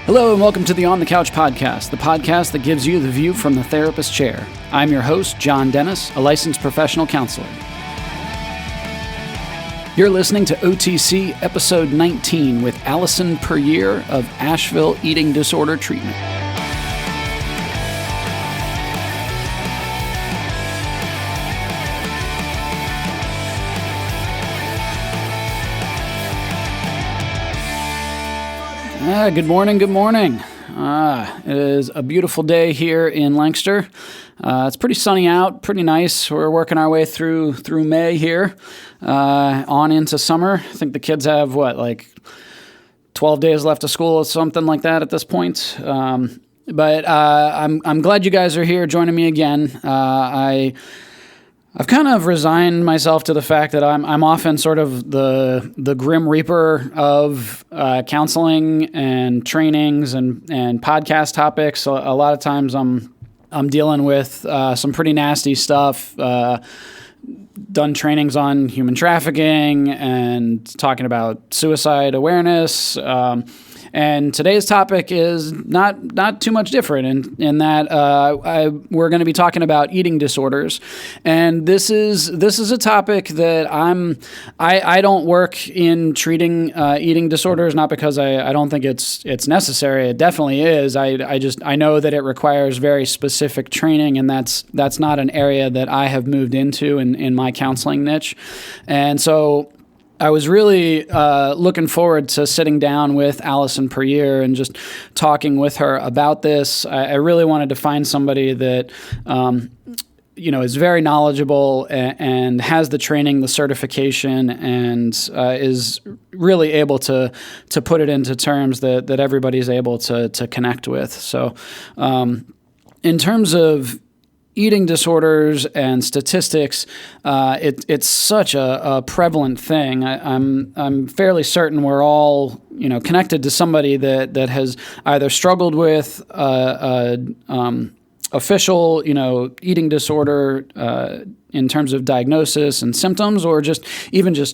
Hello and welcome to the On the Couch podcast, the podcast that gives you the view from the therapist chair. I'm your host, John Dennis, a licensed professional counselor. You're listening to OTC episode 19 with Allison Puryear of Asheville Eating Disorder Treatment. Good morning. It is a beautiful day here in Lancaster. It's pretty sunny out, pretty nice. We're working our way through May here, on into summer. I think the kids have, 12 days left of school or something like that at this point. But I'm glad you guys are here joining me again. I've kind of resigned myself to the fact that I'm often sort of the grim reaper of counseling and trainings and podcast topics. So a lot of times I'm dealing with some pretty nasty stuff. Done trainings on human trafficking and talking about suicide awareness. And today's topic is not too much different in that we're going to be talking about eating disorders, and this is a topic that I don't work in treating eating disorders, not because I don't think it's necessary. It definitely is. I know that it requires very specific training, and that's not an area that I have moved into in my counseling niche, and so I was really looking forward to sitting down with Allison Puryear and just talking with her about this. I really wanted to find somebody that, is very knowledgeable and has the training, the certification, and is really able to put it into terms that everybody's able to connect with. So in terms of eating disorders and statistics, it's such a prevalent thing. I'm fairly certain we're all connected to somebody that has either struggled with official eating disorder in terms of diagnosis and symptoms, or just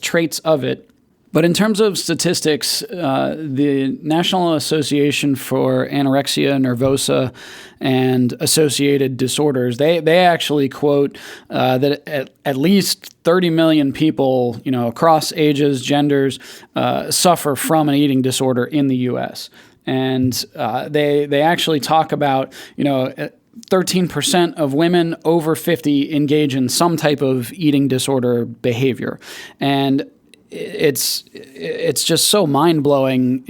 traits of it. But in terms of statistics, the National Association for Anorexia Nervosa and Associated Disorders, they actually quote that at least 30 million people, across ages, genders, suffer from an eating disorder in the U.S. And they actually talk about, 13% of women over 50 engage in some type of eating disorder behavior. And it's just so mind-blowing,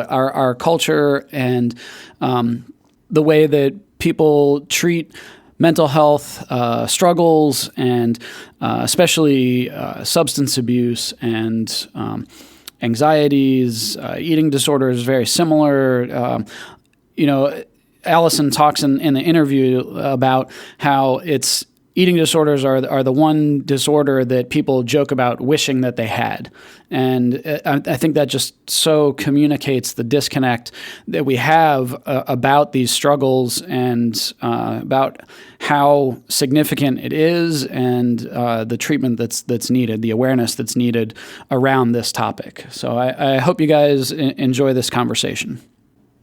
our culture and the way that people treat mental health struggles and especially substance abuse and anxieties. Eating disorder is very similar. Allison talks in the interview about how eating disorders are the one disorder that people joke about wishing that they had. And I think that just so communicates the disconnect that we have about these struggles and about how significant it is and the treatment that's needed, the awareness that's needed around this topic. So I hope you guys enjoy this conversation.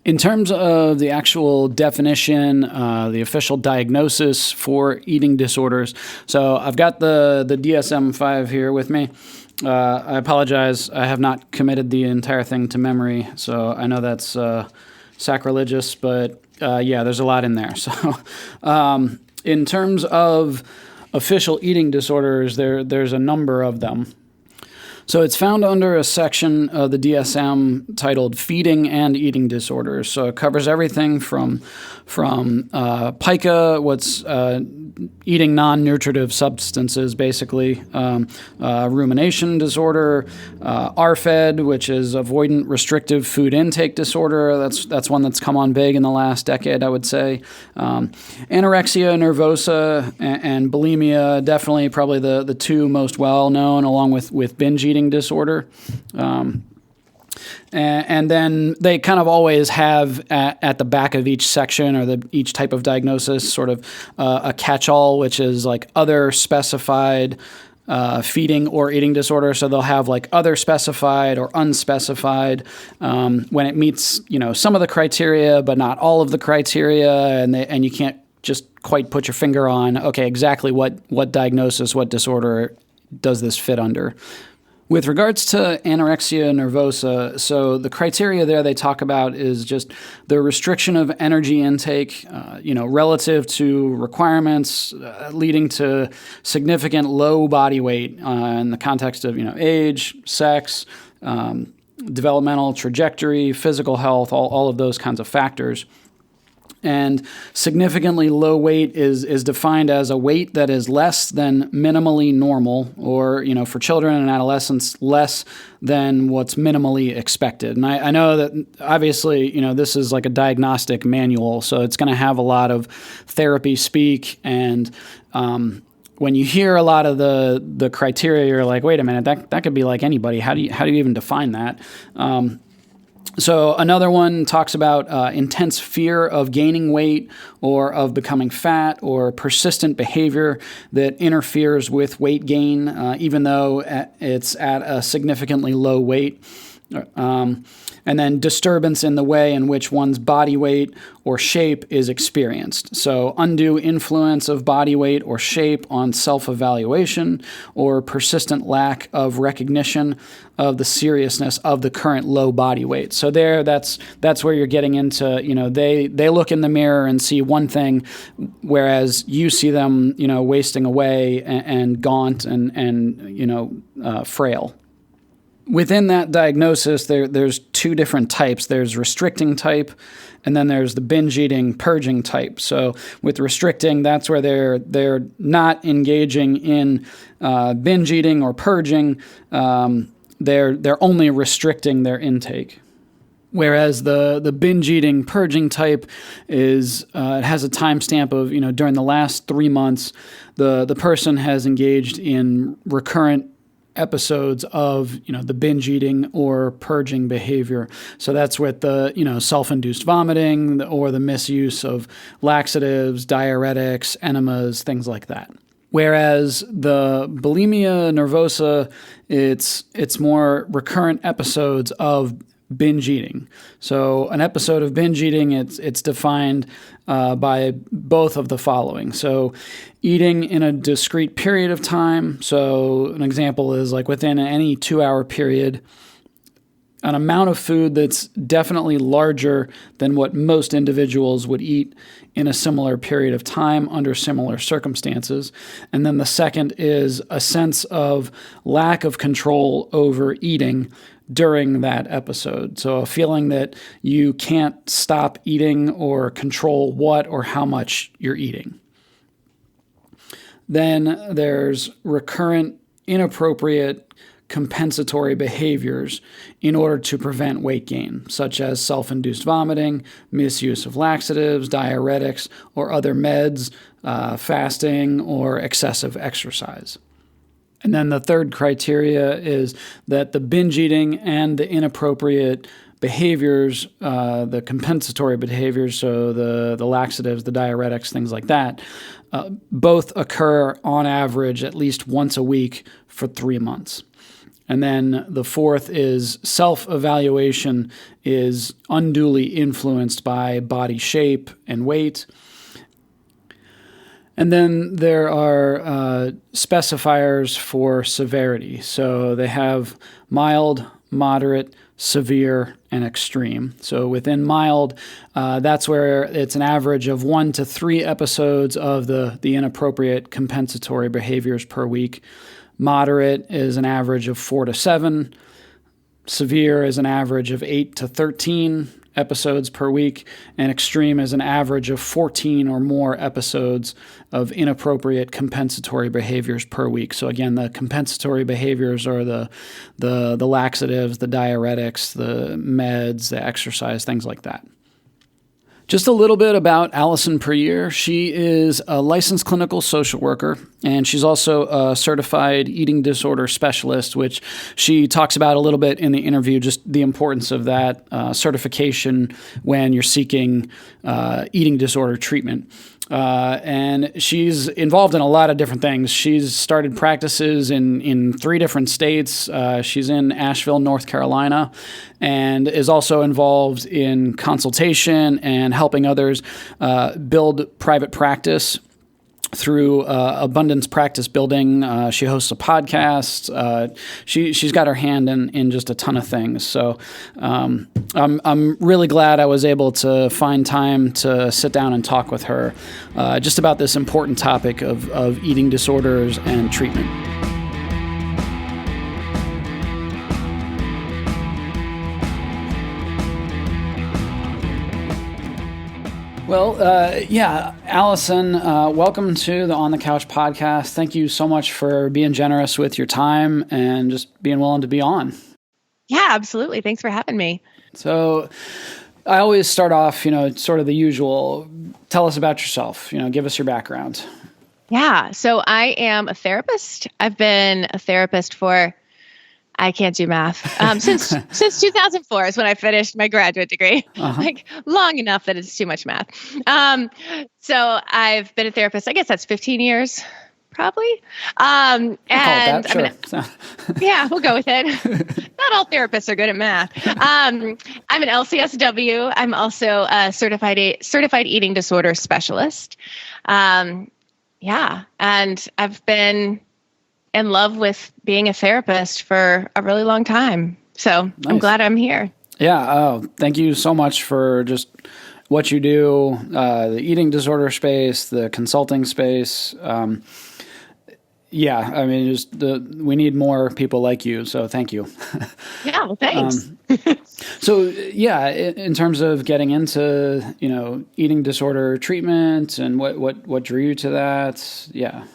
In terms of the actual definition, the official diagnosis for eating disorders, so I've got the DSM-5 here with me. I apologize, I have not committed the entire thing to memory, so I know that's sacrilegious, but there's a lot in there. So in terms of official eating disorders, there's a number of them. So it's found under a section of the DSM titled Feeding and Eating Disorders. So it covers everything from pica, what's eating non-nutritive substances, basically, rumination disorder, RFED, which is avoidant restrictive food intake disorder. That's one that's come on big in the last decade, I would say. Anorexia nervosa and bulimia, definitely probably the two most well-known, along with binge eating disorder. And then they kind of always have at the back of each section or each type of diagnosis sort of a catch-all, which is like other specified feeding or eating disorder. So they'll have like other specified or unspecified when it meets, some of the criteria, but not all of the criteria. And you can't just quite put your finger on, okay, exactly what diagnosis, what disorder does this fit under. With regards to anorexia nervosa, so the criteria there they talk about is just the restriction of energy intake, relative to requirements, leading to significant low body weight in the context of, age, sex, developmental trajectory, physical health, all of those kinds of factors. And significantly low weight is defined as a weight that is less than minimally normal, or, for children and adolescents, less than what's minimally expected. And I know that obviously, this is like a diagnostic manual, so it's going to have a lot of therapy speak. And when you hear a lot of the criteria, you're like, wait a minute, that could be like anybody. How do you even define that? So another one talks about intense fear of gaining weight or of becoming fat, or persistent behavior that interferes with weight gain, even though it's at a significantly low weight. And then disturbance in the way in which one's body weight or shape is experienced. So undue influence of body weight or shape on self-evaluation, or persistent lack of recognition of the seriousness of the current low body weight. So that's where you're getting into, they look in the mirror and see one thing, whereas you see them, wasting away and gaunt and frail. Within that diagnosis, there's two different types. There's restricting type, and then there's the binge eating, purging type. So with restricting, that's where they're not engaging in binge eating or purging. They're only restricting their intake. Whereas the binge eating, purging type is it has a timestamp of during the last 3 months, the person has engaged in recurrent episodes of the binge eating or purging behavior. So that's with the self-induced vomiting or the misuse of laxatives, diuretics, enemas, things like that. Whereas the bulimia nervosa, it's more recurrent episodes of binge eating. So an episode of binge eating, it's defined by both of the following. So eating in a discrete period of time. So an example is like within any 2-hour period, an amount of food that's definitely larger than what most individuals would eat in a similar period of time under similar circumstances. And then the second is a sense of lack of control over eating during that episode. So a feeling that you can't stop eating or control what or how much you're eating. Then there's recurrent inappropriate compensatory behaviors in order to prevent weight gain, such as self-induced vomiting, misuse of laxatives, diuretics, or other meds, fasting, or excessive exercise. And then the third criteria is that the binge eating and the inappropriate behaviors, the compensatory behaviors, so the laxatives, the diuretics, things like that, both occur on average at least once a week for 3 months. And then the fourth is self-evaluation is unduly influenced by body shape and weight. And then there are specifiers for severity. So they have mild, moderate, severe, and extreme. So within mild, that's where it's an average of 1 to 3 episodes of the inappropriate compensatory behaviors per week. Moderate is an average of 4 to 7. Severe is an average of 8 to 13 episodes per week, and extreme is an average of 14 or more episodes of inappropriate compensatory behaviors per week. So again, the compensatory behaviors are the laxatives, the diuretics, the meds, the exercise, things like that. Just a little bit about Allison Puryear. She is a licensed clinical social worker, and she's also a certified eating disorder specialist, which she talks about a little bit in the interview, just the importance of that certification when you're seeking eating disorder treatment. And she's involved in a lot of different things. She's started practices in 3 different states. She's in Asheville, North Carolina, and is also involved in consultation and helping others build private practice through abundance practice building. She hosts a podcast. She's got her hand in just a ton of things. So I'm really glad I was able to find time to sit down and talk with her just about this important topic of eating disorders and treatment. Well, Allison, welcome to the On the Couch podcast. Thank you so much for being generous with your time and just being willing to be on. Yeah, absolutely. Thanks for having me. So I always start off, sort of the usual. Tell us about yourself, give us your background. Yeah. So I am a therapist. I've been a therapist for, I can't do math, since 2004 is when I finished my graduate degree, like long enough that it's too much math. So I've been a therapist, I guess that's 15 years, probably. And that, sure. Yeah, we'll go with it. Not all therapists are good at math. I'm an LCSW. I'm also a certified eating disorder specialist. And I've been in love with being a therapist for a really long time. So nice. I'm glad I'm here. Yeah. Thank you so much for just what you do, the eating disorder space, the consulting space. We need more people like you. So thank you. Yeah. Well, thanks. In terms of getting into, eating disorder treatment and what drew you to that. Yeah.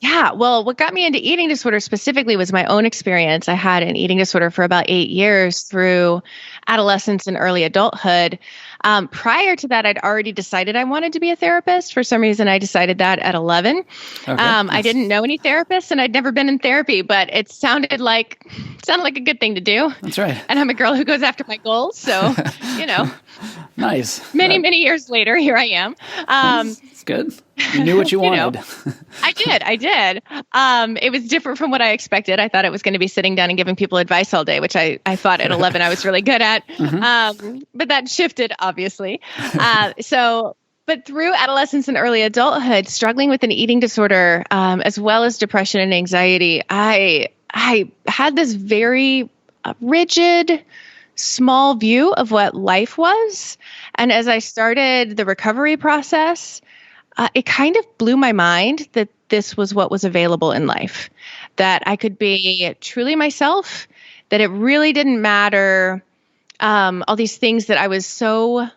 Yeah. Well, what got me into eating disorder specifically was my own experience. I had an eating disorder for about 8 years through adolescence and early adulthood. Prior to that, I'd already decided I wanted to be a therapist. For some reason, I decided that at 11. Okay. I didn't know any therapists and I'd never been in therapy, but it sounded like a good thing to do. That's right. And I'm a girl who goes after my goals. So, Nice. Many years later, here I am. It's good. You knew what you wanted. I did. It was different from what I expected. I thought it was going to be sitting down and giving people advice all day, which I thought at 11 I was really good at. But that shifted, obviously. But through adolescence and early adulthood, struggling with an eating disorder, as well as depression and anxiety, I had this very rigid, small view of what life was. And as I started the recovery process, it kind of blew my mind that this was what was available in life, that I could be truly myself, that it really didn't matter. All these things that I was so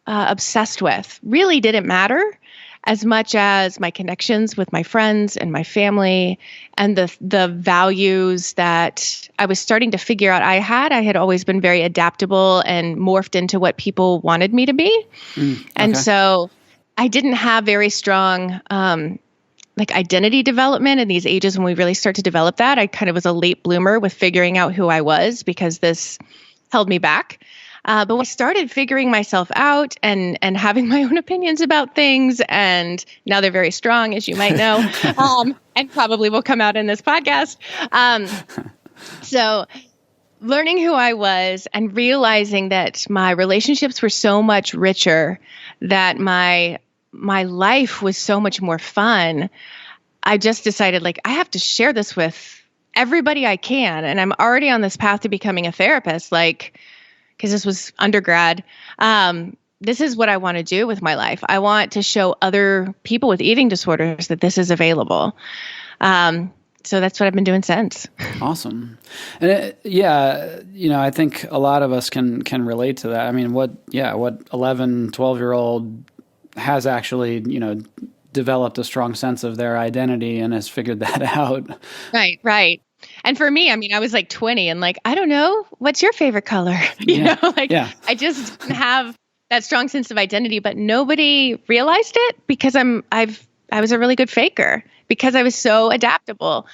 obsessed with really didn't matter as much as my connections with my friends and my family and the values that I was starting to figure out I had always been very adaptable and morphed into what people wanted me to be. And so I didn't have very strong identity development in these ages when we really start to develop that. I kind of was a late bloomer with figuring out who I was because this held me back. But when I started figuring myself out and having my own opinions about things, and now they're very strong, as you might know, and probably will come out in this podcast. So learning who I was and realizing that my relationships were so much richer, that my life was so much more fun, I just decided I have to share this with everybody I can. And I'm already on this path to becoming a therapist, because this was undergrad. This is what I want to do with my life. I want to show other people with eating disorders that this is available. So that's what I've been doing since. Awesome. And I think a lot of us can relate to that. I mean, what 11, 12-year-old has actually, developed a strong sense of their identity and has figured that out. Right. And for me, I was 20 and I don't know, what's your favorite color? I just didn't have that strong sense of identity, but nobody realized it because I was a really good faker because I was so adaptable.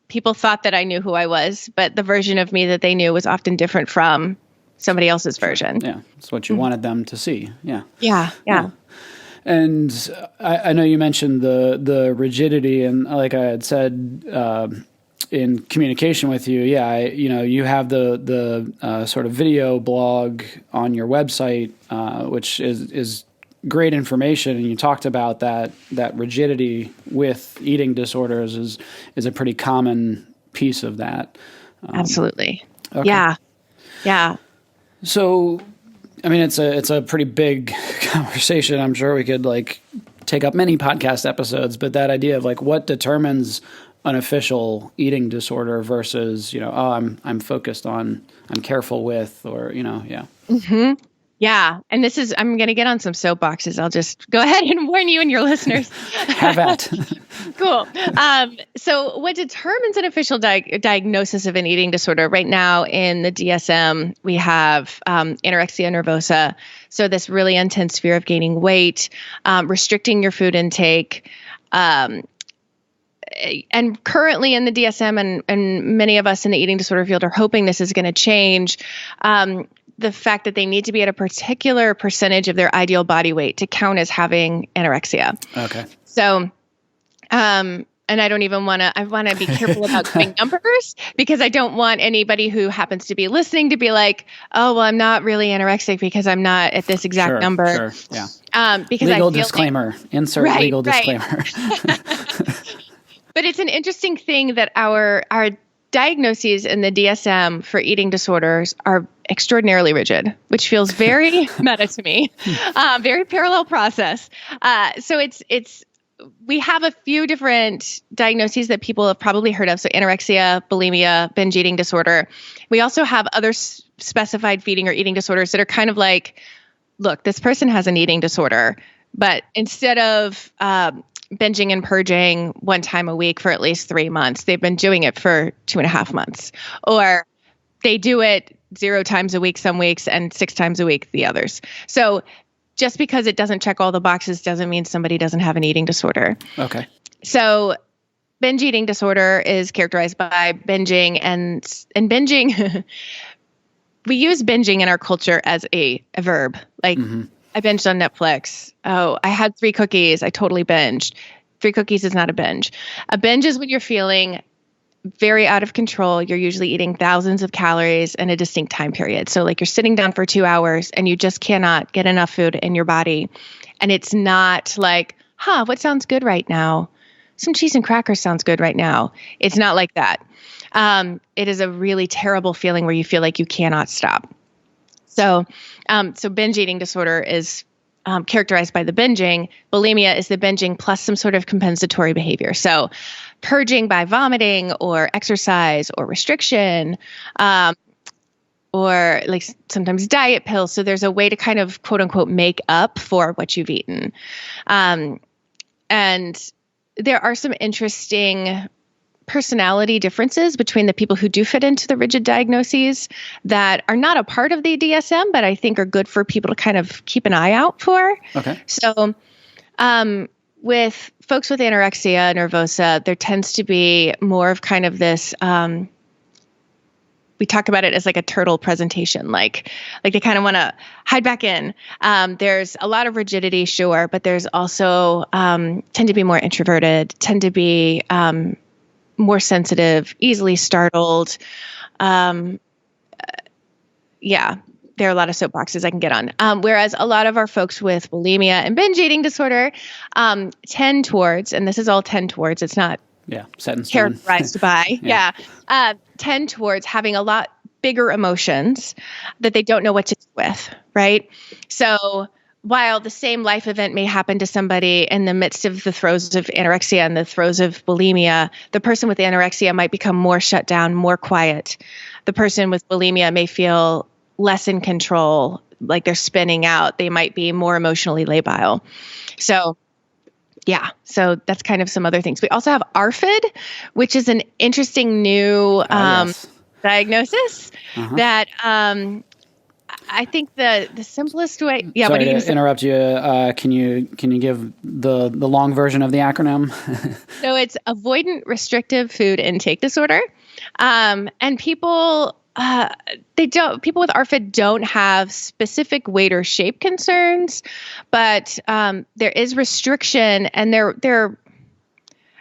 People thought that I knew who I was, but the version of me that they knew was often different from somebody else's version. Yeah, it's what you wanted them to see. Yeah. Yeah. And I know you mentioned the rigidity, and like I had said in communication with you, you have the sort of video blog on your website, which is great information, and you talked about that rigidity with eating disorders is a pretty common piece of that. Absolutely. Okay. Yeah. So, I mean, it's a pretty big conversation. I'm sure we could take up many podcast episodes, but that idea of what determines an official eating disorder versus, I'm focused on, I'm careful with, or, yeah. Mm-hmm. Yeah. And I'm going to get on some soapboxes. I'll just go ahead and warn you and your listeners. Have at. Cool. So what determines an official diagnosis of an eating disorder? Right now in the DSM, we have anorexia nervosa. So this really intense fear of gaining weight, restricting your food intake, and currently in the DSM and many of us in the eating disorder field are hoping this is going to change. The fact that they need to be at a particular percentage of their ideal body weight to count as having anorexia. Okay. So, and I don't even want to, I want to be careful about giving numbers because I don't want anybody who happens to be listening to be like, oh, well, I'm not really anorexic because I'm not at this exact number. Sure. Yeah. Because legal I feel disclaimer, insert legal disclaimer. But it's an interesting thing that our diagnoses in the DSM for eating disorders are extraordinarily rigid, which feels very meta to me, very parallel process. So we have a few different diagnoses that people have probably heard of. So anorexia, bulimia, binge eating disorder. We also have other specified feeding or eating disorders that are kind of like, look, this person has an eating disorder, but instead of binging and purging one time a week for at least 3 months, they've been doing it for 2.5 months, or they do it 0 times a week some weeks and 6 times a week the others. So just because it doesn't check all the boxes doesn't mean somebody doesn't have an eating disorder. Okay. So binge eating disorder is characterized by binging and binging. We use binging in our culture as a verb. Like, I binged on Netflix. Oh, I had 3 cookies. I totally binged. 3 cookies is not a binge. A binge is when you're feeling very out of control. You're usually eating thousands of calories in a distinct time period. So like you're sitting down for 2 hours and you just cannot get enough food in your body. And it's not like, what sounds good right now? Some cheese and crackers sounds good right now. It's not like that. It is a really terrible feeling where you feel like you cannot stop. So binge eating disorder is characterized by the binging. Bulimia is the binging plus some sort of compensatory behavior. So purging by vomiting or exercise or restriction, or like sometimes diet pills. So there's a way to kind of quote unquote make up for what you've eaten. And there are some interesting personality differences between the people who do fit into the rigid diagnoses that are not a part of the DSM, but I think are good for people to kind of keep an eye out for. Okay. So with folks with anorexia nervosa, there tends to be more of kind of this, we talk about it as like a turtle presentation, like they kind of want to hide back in. There's a lot of rigidity, sure, but there's also tend to be more introverted, tend to be more sensitive, easily startled. There are a lot of soapboxes I can get on. Whereas a lot of our folks with bulimia and binge eating disorder tend towards, and this is all tend towards, it's not set in stone. Characterized by, tend towards having a lot bigger emotions that they don't know what to do with, right? So while the same life event may happen to somebody in the midst of the throes of anorexia and the throes of bulimia, the person with anorexia might become more shut down, more quiet. The person with bulimia may feel less in control, like they're spinning out. They might be more emotionally labile. So that's kind of some other things. We also have ARFID, which is an interesting new diagnosis that I think the simplest way. Yeah. Sorry what do you to interrupt you. Can you give the long version of the acronym? So it's avoidant restrictive food intake disorder, and people. People with ARFID don't have specific weight or shape concerns, but there is restriction, and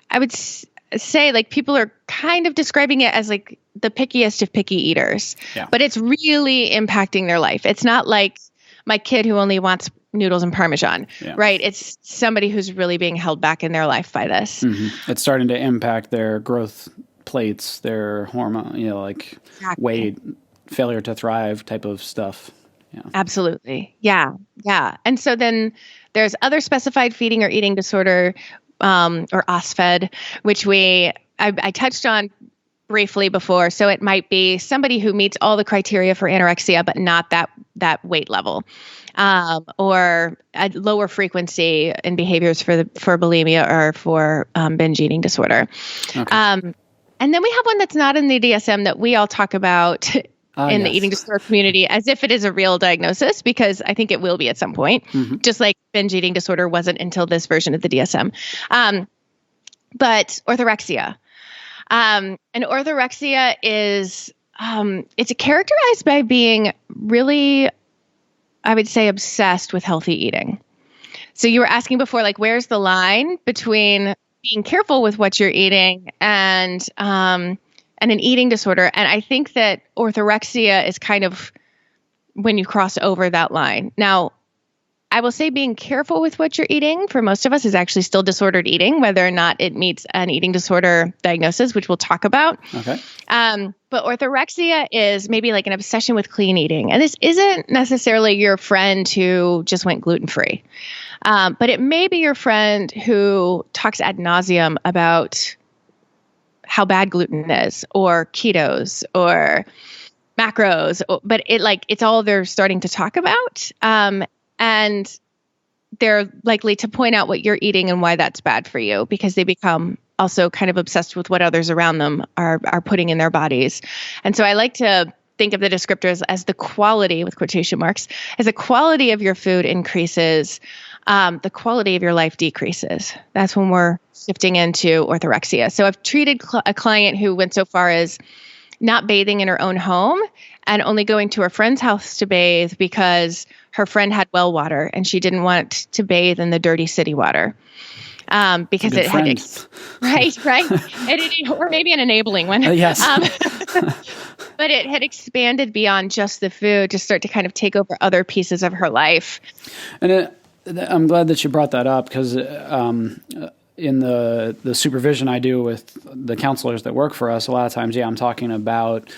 I would say like people are kind of describing it as like the pickiest of picky eaters, but it's really impacting their life. It's not like my kid who only wants noodles and Parmesan, right? It's somebody who's really being held back in their life by this. Mm-hmm. It's starting to impact their growth plates, their hormone, like weight, failure to thrive type of stuff. Yeah. Absolutely. Yeah. Yeah. And so then there's other specified feeding or eating disorder, or OSFED, which I touched on briefly before. So it might be somebody who meets all the criteria for anorexia, but not that weight level, or a lower frequency in behaviors for bulimia or for binge eating disorder. Okay. And then we have one that's not in the DSM that we all talk about in the eating disorder community as if it is a real diagnosis, because I think it will be at some point, just like binge eating disorder wasn't until this version of the DSM. But orthorexia. And orthorexia is, it's characterized by being really, I would say, obsessed with healthy eating. So you were asking before, like, where's the line between being careful with what you're eating and an eating disorder? And I think that orthorexia is kind of when you cross over that line. Now, I will say being careful with what you're eating for most of us is actually still disordered eating, whether or not it meets an eating disorder diagnosis, which we'll talk about. Okay. But orthorexia is maybe like an obsession with clean eating. And this isn't necessarily your friend who just went gluten-free. But it may be your friend who talks ad nauseum about how bad gluten is, or ketos, or macros, but it's all they're starting to talk about. And they're likely to point out what you're eating and why that's bad for you, because they become also kind of obsessed with what others around them are putting in their bodies. And so I like to think of the descriptors as the quality, with quotation marks, as the quality of your food increases, the quality of your life decreases. That's when we're shifting into orthorexia. So I've treated a client who went so far as not bathing in her own home and only going to her friend's house to bathe because her friend had well water and she didn't want to bathe in the dirty city water. Because it had, right. Or maybe an enabling one. Yes. But it had expanded beyond just the food to start to kind of take over other pieces of her life. And I'm glad that you brought that up, because in the supervision I do with the counselors that work for us, a lot of times, I'm talking about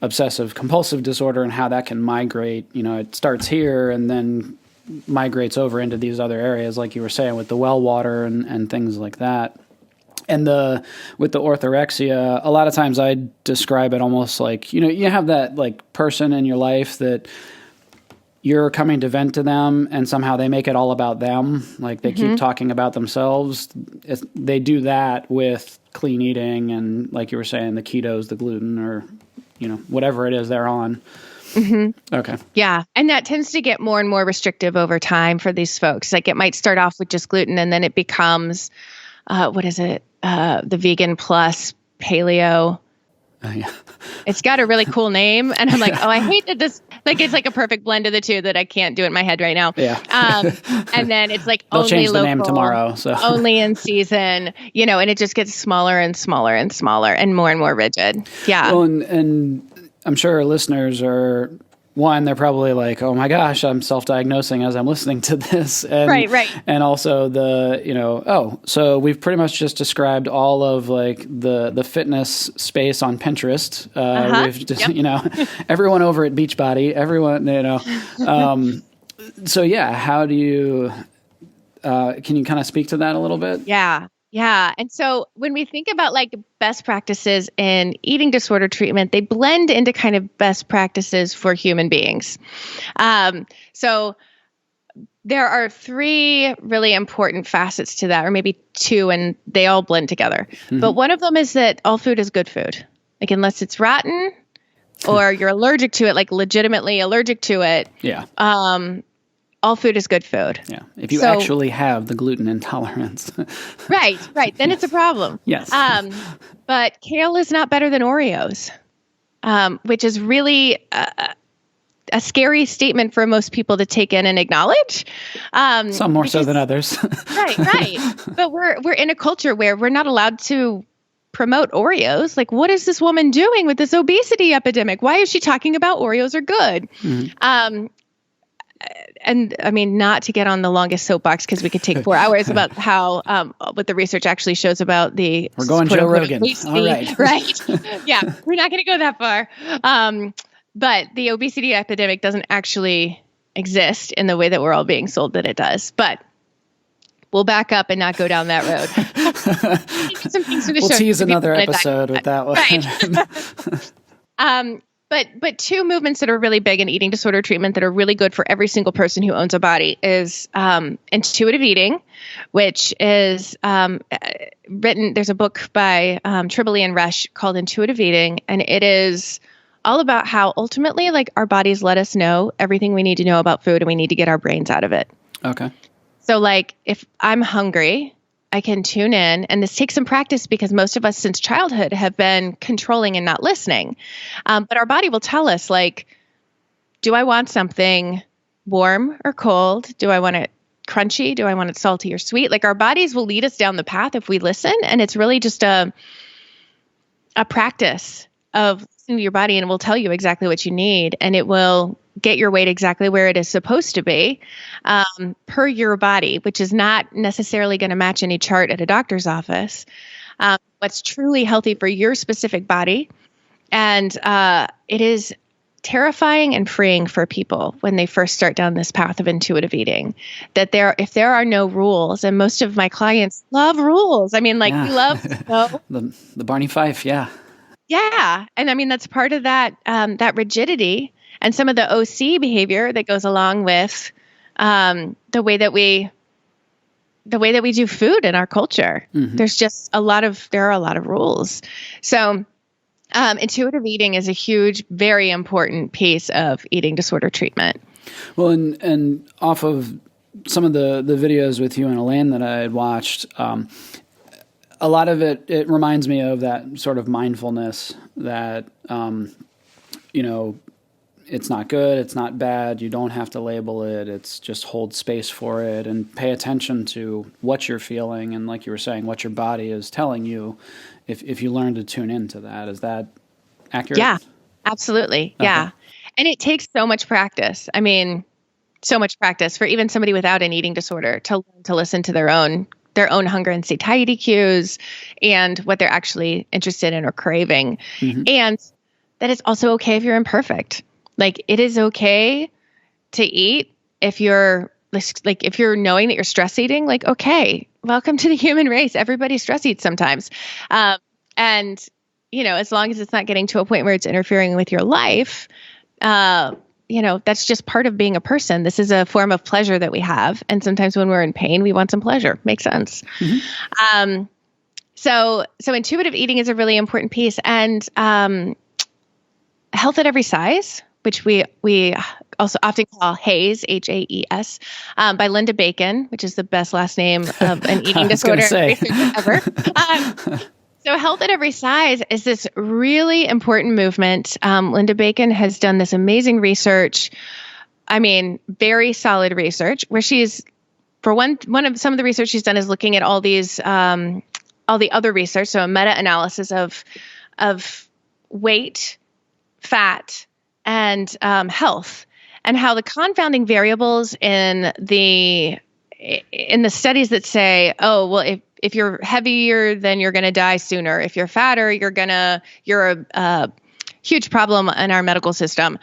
obsessive compulsive disorder and how that can migrate. It starts here and then migrates over into these other areas, like you were saying, with the well water and things like that. And with the orthorexia, a lot of times I describe it almost like, you have that like person in your life that you're coming to vent to them and somehow they make it all about them. Like they keep talking about themselves. They do that with clean eating and, like you were saying, the ketos, the gluten, or, whatever it is they're on. Mm-hmm. Okay. Yeah. And that tends to get more and more restrictive over time for these folks. Like it might start off with just gluten and then it becomes, the vegan plus paleo. Yeah. It's got a really cool name. And I'm like, I hate that this, like, it's like a perfect blend of the two that I can't do in my head right now. Yeah. And then it's like they'll only change the local, name tomorrow. So only in season, and it just gets smaller and smaller and smaller and more rigid. Yeah. Well, and I'm sure our listeners are, they're probably like, oh my gosh, I'm self-diagnosing as I'm listening to this. And, right. And also so we've pretty much just described all of like the fitness space on Pinterest. We've just, everyone over at Beachbody, everyone, so yeah, how do you, can you kind of speak to that a little bit? Yeah. Yeah. And so when we think about like best practices in eating disorder treatment, they blend into kind of best practices for human beings. So there are three really important facets to that, or maybe two, and they all blend together. Mm-hmm. But one of them is that all food is good food. Like unless it's rotten, or you're allergic to it, like legitimately allergic to it, Yeah. All food is good food. Yeah. If you actually have the gluten intolerance. Right. Then it's a problem. Yes. But kale is not better than Oreos, which is really a scary statement for most people to take in and acknowledge. Some more so than others. Right. But we're in a culture where we're not allowed to promote Oreos. Like, what is this woman doing with this obesity epidemic? Why is she talking about Oreos are good? Mm-hmm. And I mean, not to get on the longest soapbox because we could take 4 hours about how what the research actually shows about the we're going Joe Rogan. All right. Right. Yeah, we're not going to go that far. But the obesity epidemic doesn't actually exist in the way that we're all being sold that it does. But we'll back up and not go down that road. Some things for the we'll show tease another episode with that one. Right. But two movements that are really big in eating disorder treatment that are really good for every single person who owns a body is intuitive eating, which is written. There's a book by Tribole and Rush called Intuitive Eating, and it is all about how ultimately, like, our bodies let us know everything we need to know about food, and we need to get our brains out of it. Okay. So, like, if I'm hungry, I can tune in, and this takes some practice because most of us since childhood have been controlling and not listening. But our body will tell us, like, do I want something warm or cold? Do I want it crunchy? Do I want it salty or sweet? Like, our bodies will lead us down the path if we listen. And it's really just a practice of listening to your body, and it will tell you exactly what you need, and it will get your weight exactly where it is supposed to be per your body, which is not necessarily going to match any chart at a doctor's office. What's truly healthy for your specific body. And it is terrifying and freeing for people when they first start down this path of intuitive eating, that if there are no rules, and most of my clients love rules. I mean, like, we love the Barney Fife. Yeah. Yeah. And I mean, that's part of that rigidity and some of the OC behavior that goes along with the way that we do food in our culture. Mm-hmm. There are a lot of rules. So intuitive eating is a huge, very important piece of eating disorder treatment. Well, and off of some of the videos with you and Elaine that I had watched, a lot of it reminds me of that sort of mindfulness that, it's not good, it's not bad, you don't have to label it, it's just hold space for it and pay attention to what you're feeling and, like you were saying, what your body is telling you if you learn to tune into that. Is that accurate? Yeah, absolutely. Okay. Yeah. And it takes so much practice. I mean, so much practice for even somebody without an eating disorder to listen to their own hunger and satiety cues and what they're actually interested in or craving. Mm-hmm. And that it's also okay if you're imperfect. Like, it is okay to eat if you're knowing that you're stress eating, like, okay, welcome to the human race. Everybody stress eats sometimes. And, as long as it's not getting to a point where it's interfering with your life, that's just part of being a person. This is a form of pleasure that we have. And sometimes when we're in pain, we want some pleasure. Makes sense. Mm-hmm. So intuitive eating is a really important piece. And health at every size, which we also often call HAES, Haes, by Linda Bacon, which is the best last name of an eating disorder researcher ever. So health at every size is this really important movement. Linda Bacon has done this amazing research. I mean, very solid research, where she's, for some of the research she's done is looking at all these, all the other research. So a meta-analysis of weight, fat, and health, and how the confounding variables in the studies that say, oh, well, if you're heavier, then you're going to die sooner. If you're fatter, you're a huge problem in our medical system.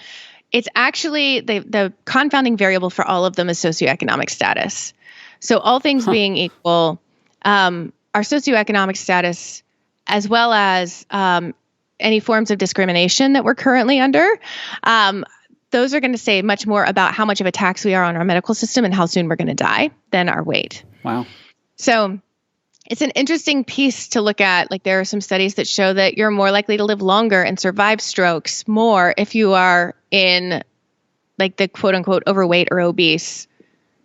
It's actually the confounding variable for all of them is socioeconomic status. So all things being equal, our socioeconomic status, as well as any forms of discrimination that we're currently under, those are going to say much more about how much of a tax we are on our medical system and how soon we're going to die than our weight. Wow. So it's an interesting piece to look at. Like, there are some studies that show that you're more likely to live longer and survive strokes more if you are in like the quote unquote overweight or obese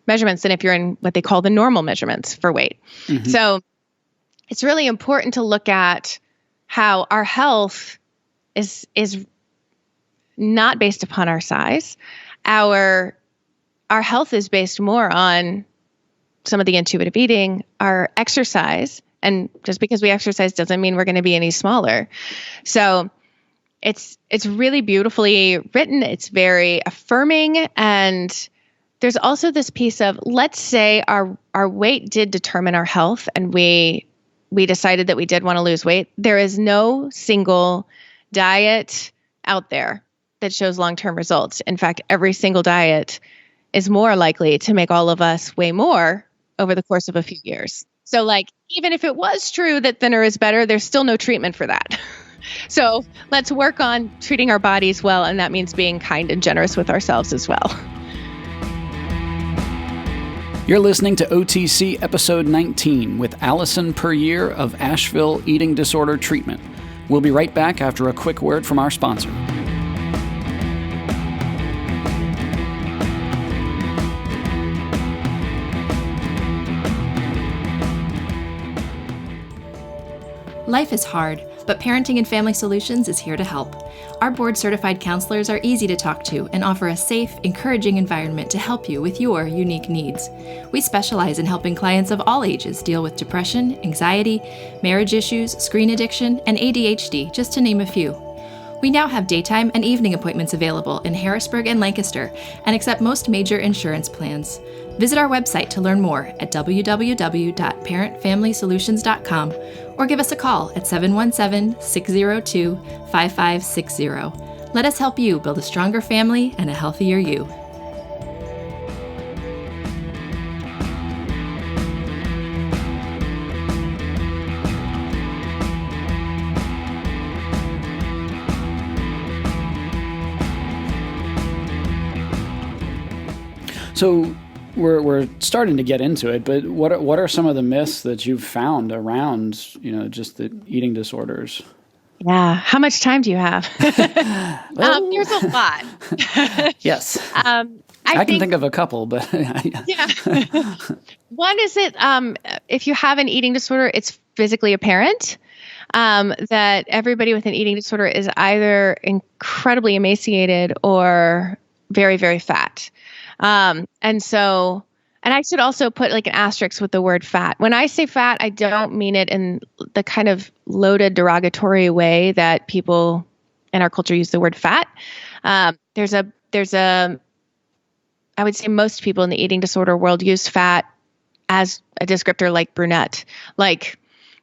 measurements than if you're in what they call the normal measurements for weight. Mm-hmm. So it's really important to look at how our health is not based upon our size. Our health is based more on some of the intuitive eating, our exercise, and just because we exercise doesn't mean we're going to be any smaller. So it's really beautifully written. It's very affirming. And there's also this piece of, let's say our weight did determine our health and we decided that we did want to lose weight. There is no single diet out there that shows long-term results. In fact, every single diet is more likely to make all of us weigh more over the course of a few years. So like, even if it was true that thinner is better, there's still no treatment for that. So let's work on treating our bodies well. And that means being kind and generous with ourselves as well. You're listening to OTC episode 19 with Allison Puryear of Asheville Eating Disorder Treatment. We'll be right back after a quick word from our sponsor. Life is hard, but Parenting and Family Solutions is here to help. Our board-certified counselors are easy to talk to and offer a safe, encouraging environment to help you with your unique needs. We specialize in helping clients of all ages deal with depression, anxiety, marriage issues, screen addiction, and ADHD, just to name a few. We now have daytime and evening appointments available in Harrisburg and Lancaster and accept most major insurance plans. Visit our website to learn more at www.parentfamilysolutions.com or give us a call at 717-602-5560. Let us help you build a stronger family and a healthier you. So we're starting to get into it, but what are some of the myths that you've found around, just the eating disorders? Yeah. How much time do you have? There's a lot. Yes. I can think of a couple, but yeah. One is that if you have an eating disorder, it's physically apparent. That everybody with an eating disorder is either incredibly emaciated or very, very fat. And I should also put like an asterisk with the word fat. When I say fat, I don't mean it in the kind of loaded derogatory way that people in our culture use the word fat. There's a, I would say most people in the eating disorder world use fat as a descriptor like brunette. Like,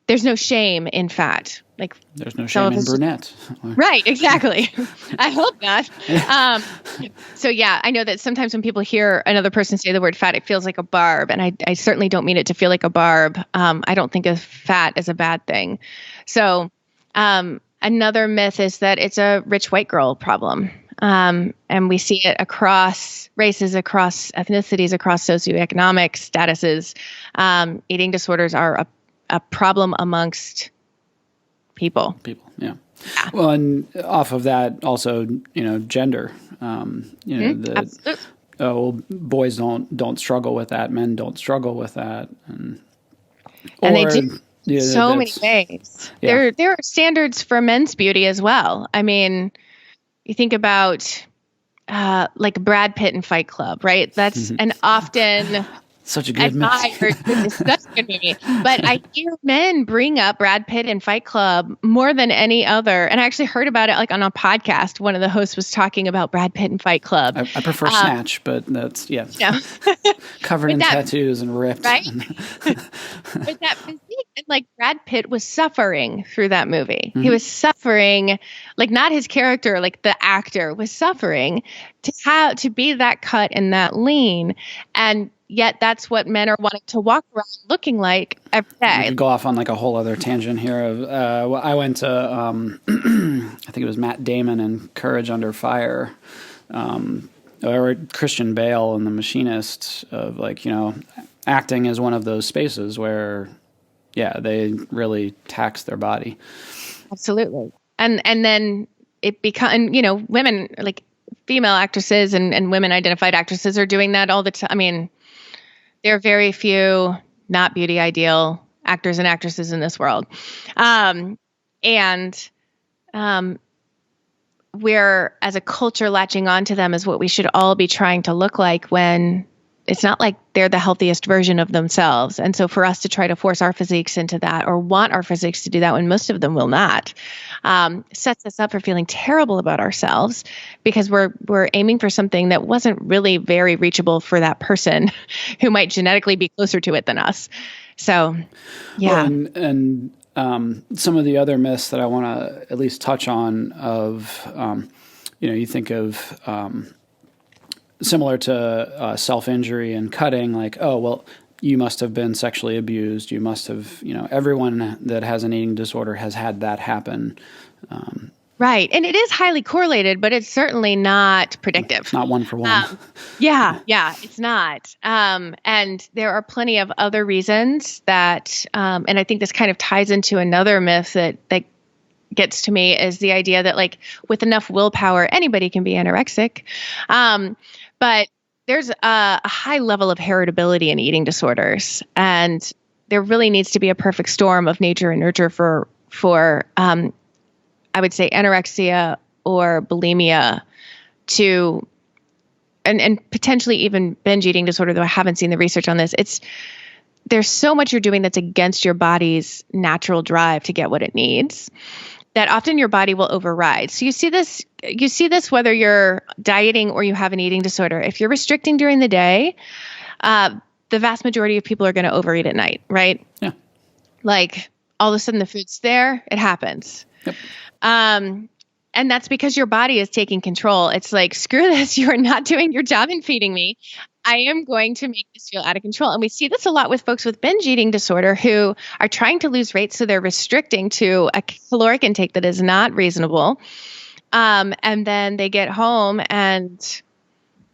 there's no shame in fat. Like, there's no shame in brunette. Right, exactly. I hope not. So yeah, I know that sometimes when people hear another person say the word fat, it feels like a barb. And I certainly don't mean it to feel like a barb. I don't think of fat as a bad thing. So another myth is that it's a rich white girl problem. And we see it across races, across ethnicities, across socioeconomic statuses. Eating disorders are a problem amongst people, yeah. Well, and off of that, also, gender. Boys don't struggle with that. Men don't struggle with that, and they do so many ways. Yeah. There are standards for men's beauty as well. I mean, you think about like Brad Pitt in Fight Club, right? That's an often such a good movie. It's such a good movie. But I hear men bring up Brad Pitt in Fight Club more than any other. And I actually heard about it like on a podcast. One of the hosts was talking about Brad Pitt in Fight Club. I prefer Snatch, but that's, covered in tattoos and ripped. Right? But that physique, and like Brad Pitt was suffering through that movie. Mm-hmm. He was suffering, like not his character, like the actor was suffering to be that cut and that lean. And yet that's what men are wanting to walk around looking like every day. We could go off on like a whole other tangent here. I went to, I think it was Matt Damon and Courage Under Fire, or Christian Bale and The Machinist, of like, acting is one of those spaces where they really tax their body. Absolutely. And then it becomes, women, like female actresses and women identified actresses are doing that all the time. I mean, there are very few not beauty ideal actors and actresses in this world. We're, as a culture, latching onto them as what we should all be trying to look like, when it's not like they're the healthiest version of themselves. And so for us to try to force our physiques into that, or want our physiques to do that when most of them will not, sets us up for feeling terrible about ourselves, because we're aiming for something that wasn't really very reachable for that person who might genetically be closer to it than us. So, yeah. Well, and some of the other myths that I want to at least touch on of, you think of similar to self-injury and cutting, like, oh, well, you must have been sexually abused. You must have, everyone that has an eating disorder has had that happen. Right. And it is highly correlated, but it's certainly not predictive. It's not one for one. Yeah, it's not. And there are plenty of other reasons that, and I think this kind of ties into another myth that gets to me, is the idea that, like, with enough willpower, anybody can be anorexic. But there's a high level of heritability in eating disorders, and there really needs to be a perfect storm of nature and nurture for I would say anorexia or bulimia to, and potentially even binge eating disorder, though I haven't seen the research on this. There's so much you're doing that's against your body's natural drive to get what it needs, that often your body will override. So you see this whether you're dieting or you have an eating disorder. If you're restricting during the day, the vast majority of people are going to overeat at night, right? Yeah. Like, all of a sudden the food's there, it happens. Yep. And that's because your body is taking control. It's like, screw this, you are not doing your job in feeding me. I am going to make this feel out of control. And we see this a lot with folks with binge eating disorder who are trying to lose weight, so they're restricting to a caloric intake that is not reasonable. And then they get home and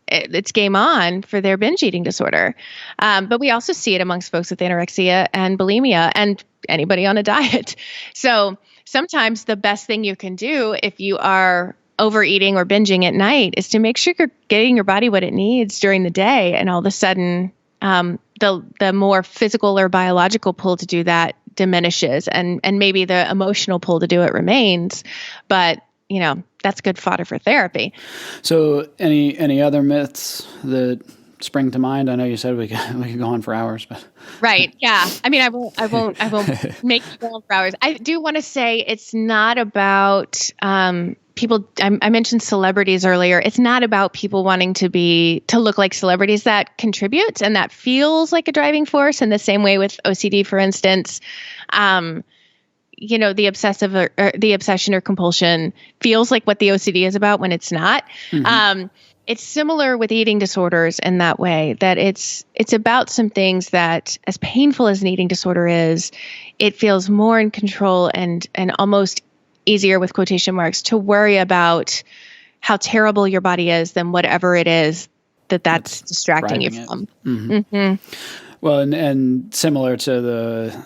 it's game on for their binge eating disorder. But we also see it amongst folks with anorexia and bulimia and anybody on a diet. So sometimes the best thing you can do if you are overeating or binging at night is to make sure you're getting your body what it needs during the day. And all of a sudden, the more physical or biological pull to do that diminishes, and maybe the emotional pull to do it remains. But, that's good fodder for therapy. So any other myths that spring to mind? I know you said we could go on for hours, but right. Yeah. I mean, I won't make you go on for hours. I do want to say it's not about, people. I mentioned celebrities earlier. It's not about people wanting to look like celebrities. That contributes, and that feels like a driving force in the same way with OCD, for instance. The obsessive or the obsession or compulsion feels like what the OCD is about when it's not. Mm-hmm. It's similar with eating disorders in that way, that it's about some things that, as painful as an eating disorder is, it feels more in control and almost easier, with quotation marks, to worry about how terrible your body is than whatever it is that's distracting you from. Mm-hmm. Mm-hmm. Well, and similar to the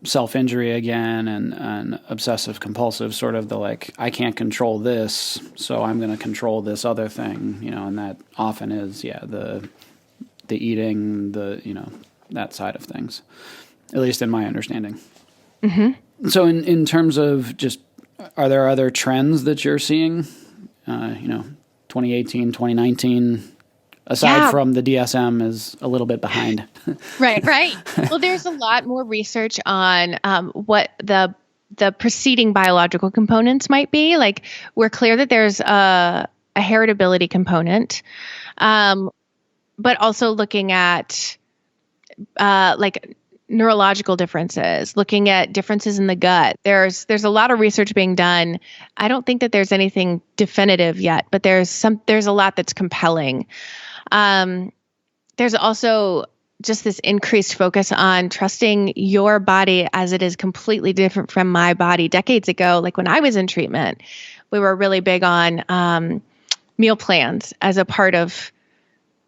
self-injury again and obsessive compulsive, sort of the, like, I can't control this, so I'm going to control this other thing, and that often is, the eating, that side of things, at least in my understanding. Mm-hmm. So in terms of just, are there other trends that you're seeing, 2018, 2019, aside from the DSM is a little bit behind? Right. Well, there's a lot more research on what the preceding biological components might be. Like, we're clear that there's a heritability component, but also looking at like neurological differences, looking at differences in the gut. There's a lot of research being done. I don't think that there's anything definitive yet, but there's a lot that's compelling. There's also just this increased focus on trusting your body as it is completely different from my body. Decades ago, like when I was in treatment, we were really big on meal plans as a part of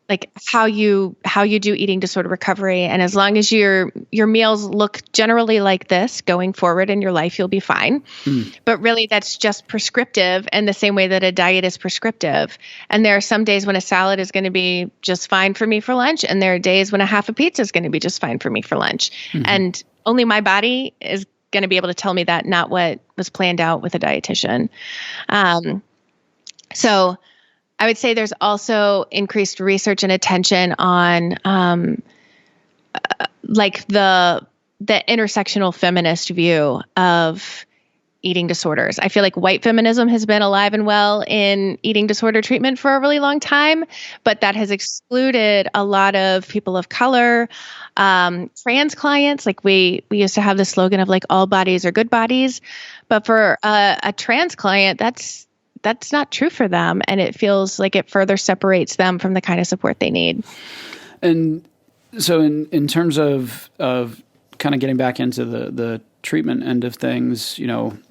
like how you do eating disorder recovery. And as long as your meals look generally like this going forward in your life, you'll be fine. But really that's just prescriptive in the same way that a diet is prescriptive. And there are some days when a salad is going to be just fine for me for lunch. And there are days when a half a pizza is going to be just fine for me for lunch. And only my body is going to be able to tell me that, not what was planned out with a dietitian. So I would say there's also increased research and attention on like the intersectional feminist view of eating disorders. I feel like white feminism has been alive and well in eating disorder treatment for a really long time, but that has excluded a lot of people of color, trans clients. Like we used to have the slogan of like all bodies are good bodies, but for a trans client, that's not true for them. And it feels like it further separates them from the kind of support they need. And so in terms of kind of getting back into the treatment end of things,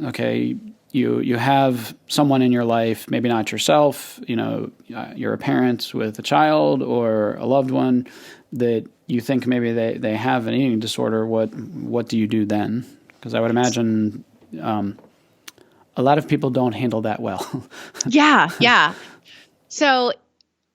okay, you have someone in your life, maybe not yourself, you're a parent with a child or a loved one that you think maybe they have an eating disorder. What do you do then? Because I would imagine a lot of people don't handle that well. Yeah. So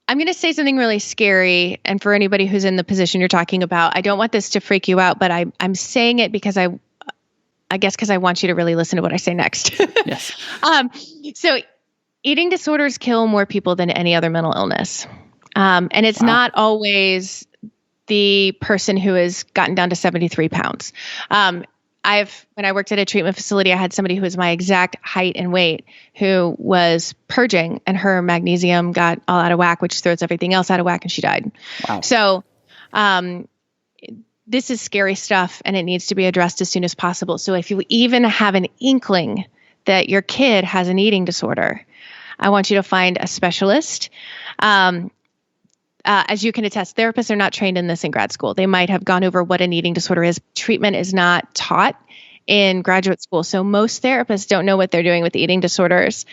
I'm going to say something really scary. And for anybody who's in the position you're talking about, I don't want this to freak you out, but I'm saying it because I guess because I want you to really listen to what I say next. Yes. So eating disorders kill more people than any other mental illness. And it's not always the person who has gotten down to 73 pounds. When I worked at a treatment facility, I had somebody who was my exact height and weight who was purging, and her magnesium got all out of whack, which throws everything else out of whack, and she died. Wow. So, this is scary stuff, and it needs to be addressed as soon as possible. So if you even have an inkling that your kid has an eating disorder, I want you to find a specialist. As you can attest, therapists are not trained in this in grad school. They might have gone over what an eating disorder is. Treatment is not taught in graduate school. So most therapists don't know what they're doing with eating disorders.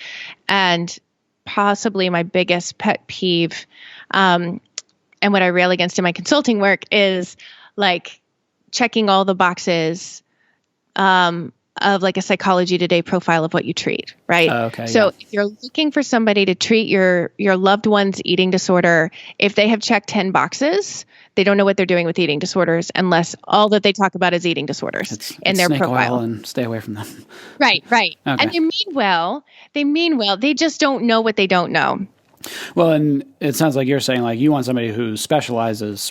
And possibly my biggest pet peeve, and what I rail against in my consulting work, is like checking all the boxes of like a Psychology Today profile of what you treat, right? Okay. So if you're looking for somebody to treat your loved one's eating disorder, if they have checked 10 boxes, they don't know what they're doing with eating disorders unless all that they talk about is eating disorders in their snake profile. Oil and stay away from them. Right. Okay. And they mean well. They just don't know what they don't know. Well, and it sounds like you're saying like you want somebody who specializes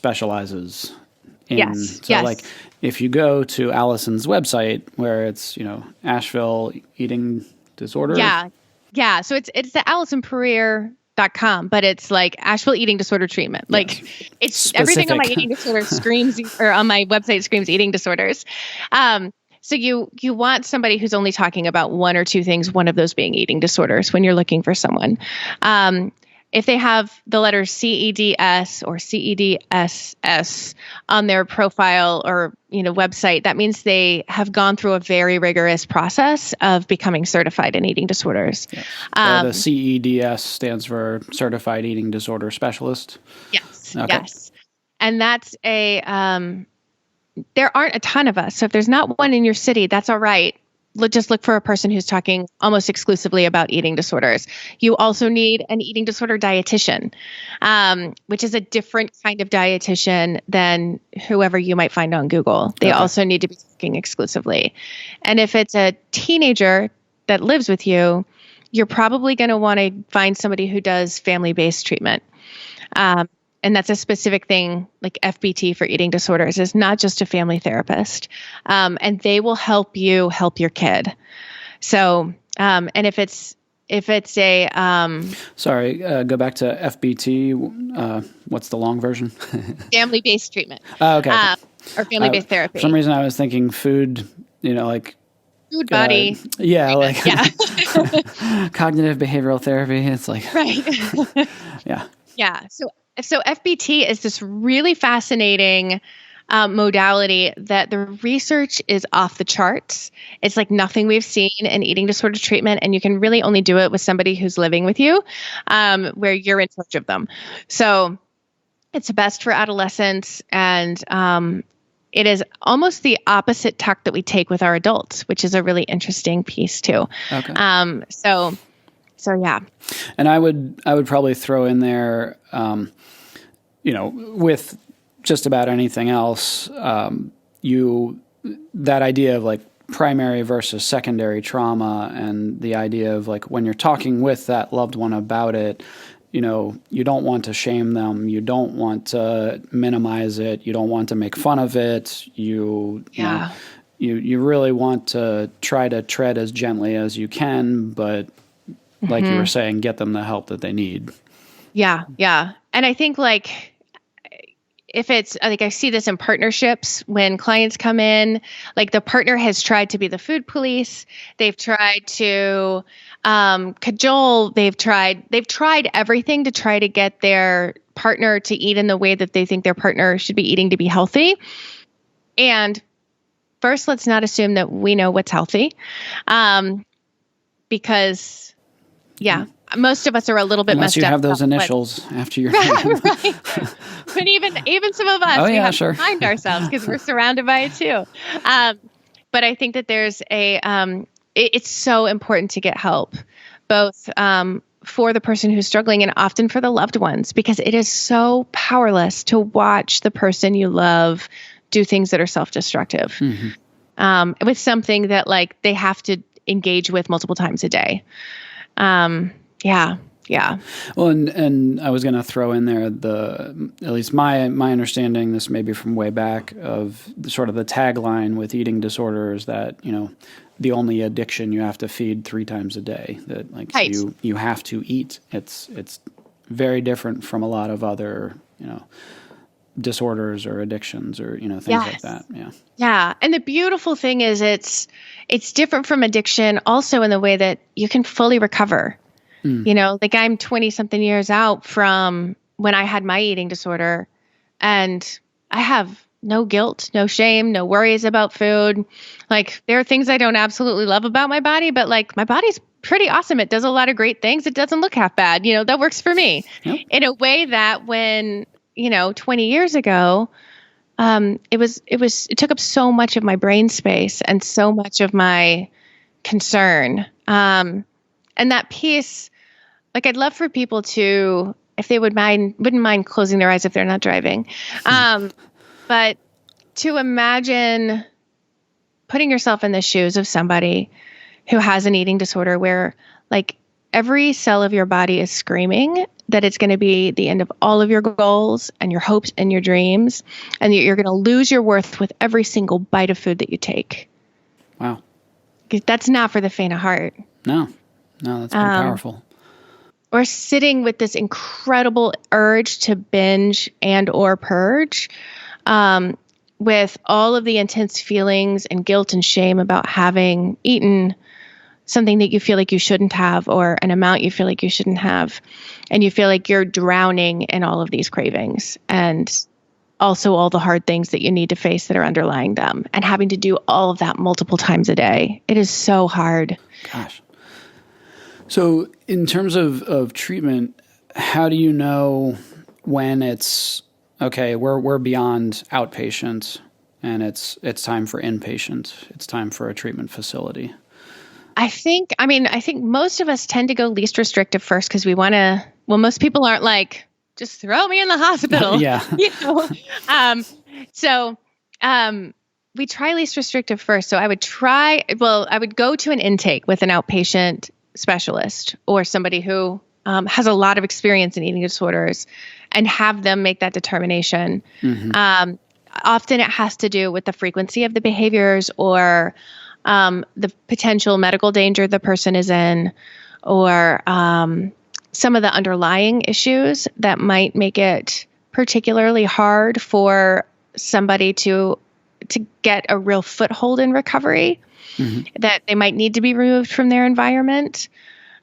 in, Yes. like if you go to Allison's website where it's, Asheville eating disorder. Yeah. So it's the AllisonPuryear.com, but it's like Asheville eating disorder treatment. Like it's specific. Everything on my eating disorder screams, or on my website screams eating disorders. So you want somebody who's only talking about one or two things, one of those being eating disorders when you're looking for someone. If they have the letters CEDS or CEDSS on their profile or website, that means they have gone through a very rigorous process of becoming certified in eating disorders. Yes. So the CEDS stands for Certified Eating Disorder Specialist. Yes. Okay. Yes. And that's there aren't a ton of us. So if there's not one in your city, that's all right. Just look for a person who's talking almost exclusively about eating disorders. You also need an eating disorder dietitian, which is a different kind of dietitian than whoever you might find on Google. They also need to be talking exclusively. And if it's a teenager that lives with you, you're probably going to want to find somebody who does family-based treatment. And that's a specific thing, like FBT for eating disorders is not just a family therapist. And they will help you help your kid. So, and if it's a, sorry, go back to FBT. What's the long version? Family-based treatment. Oh, okay. Or family-based therapy. For some reason I was thinking food, like food body. Like cognitive behavioral therapy. It's like, right. Yeah. So FBT is this really fascinating modality that the research is off the charts. It's like nothing we've seen in eating disorder treatment, and you can really only do it with somebody who's living with you, where you're in charge of them. So It's best for adolescents, and it is almost the opposite tack that we take with our adults, which is a really interesting piece too. Okay. So yeah. And I would probably throw in there, with just about anything else, that idea of like primary versus secondary trauma, and the idea of like when you're talking with that loved one about it, you don't want to shame them, you don't want to minimize it, you don't want to make fun of it, you really want to try to tread as gently as you can, but like you were saying, get them the help that they need. Yeah. And I think like, if it's like, I see this in partnerships when clients come in, like the partner has tried to be the food police. They've tried to cajole. They've tried everything to try to get their partner to eat in the way that they think their partner should be eating to be healthy. And first, let's not assume that we know what's healthy, because most of us are a little bit messed up. Unless you have those initials after your name. Right. But even some of us, we have to remind ourselves because we're surrounded by it too. But I think that there's it's so important to get help, both for the person who's struggling and often for the loved ones, because it is so powerless to watch the person you love do things that are self-destructive, with something that like they have to engage with multiple times a day. Yeah. Well, and I was going to throw in there at least my understanding, this may be from way back, of sort of the tagline with eating disorders that, the only addiction you have to feed 3 times a day, that like right. you have to eat. It's very different from a lot of other, disorders or addictions or, things like that. Yeah. Yeah. And the beautiful thing is it's different from addiction also in the way that you can fully recover. Like I'm 20 something years out from when I had my eating disorder, and I have no guilt, no shame, no worries about food. Like there are things I don't absolutely love about my body, but like my body's pretty awesome. It does a lot of great things. It doesn't look half bad. That works for me in a way that when, 20 years ago, it took up so much of my brain space and so much of my concern. And that piece, like I'd love for people to, if they wouldn't mind closing their eyes if they're not driving. But to imagine putting yourself in the shoes of somebody who has an eating disorder where like every cell of your body is screaming that it's going to be the end of all of your goals and your hopes and your dreams, and you're going to lose your worth with every single bite of food that you take. Wow. That's not for the faint of heart. No, that's pretty powerful. Or sitting with this incredible urge to binge and or purge, with all of the intense feelings and guilt and shame about having eaten something that you feel like you shouldn't have, or an amount you feel like you shouldn't have. And you feel like you're drowning in all of these cravings and also all the hard things that you need to face that are underlying them, and having to do all of that multiple times a day. It is so hard. Gosh. So in terms of treatment, how do you know when it's, okay, we're beyond outpatient and it's time for inpatient, it's time for a treatment facility? I think most of us tend to go least restrictive first because we want to, most people aren't like, just throw me in the hospital. Yeah. So we try least restrictive first. So I would go to an intake with an outpatient specialist or somebody who has a lot of experience in eating disorders, and have them make that determination. Often it has to do with the frequency of the behaviors, or the potential medical danger the person is in, or some of the underlying issues that might make it particularly hard for somebody to get a real foothold in recovery, that they might need to be removed from their environment.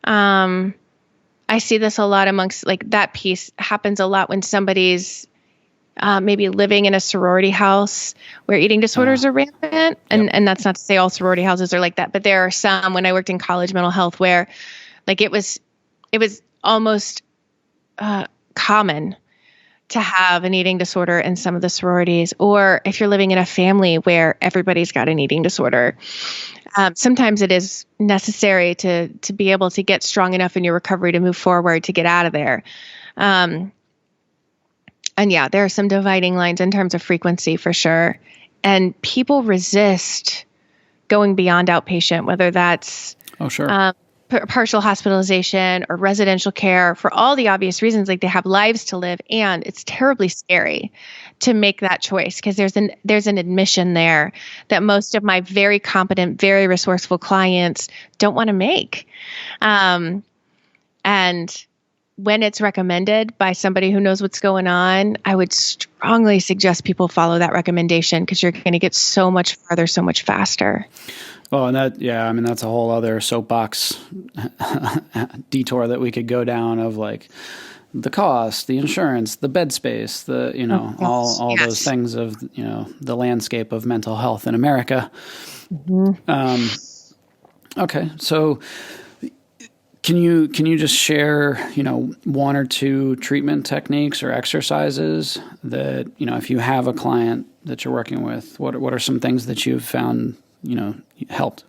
I see this a lot amongst, like, that piece happens a lot when somebody's maybe living in a sorority house where eating disorders are rampant. And that's not to say all sorority houses are like that, but there are some, when I worked in college mental health, where like it was almost common to have an eating disorder in some of the sororities, or if you're living in a family where everybody's got an eating disorder. Sometimes it is necessary to be able to get strong enough in your recovery to move forward, to get out of there. And yeah, there are some dividing lines in terms of frequency for sure. And people resist going beyond outpatient, whether that's partial hospitalization or residential care, for all the obvious reasons. Like, they have lives to live, and it's terribly scary to make that choice, because there's an admission there that most of my very competent, very resourceful clients don't want to make. And when it's recommended by somebody who knows what's going on, I would strongly suggest people follow that recommendation, because you're going to get so much farther, so much faster. Well, and that's a whole other soapbox detour that we could go down, of like the cost, the insurance, the bed space, all those things of, the landscape of mental health in America. Mm-hmm. Okay. So can you just share, one or two treatment techniques or exercises that, if you have a client that you're working with, what are some things that you've found, helped?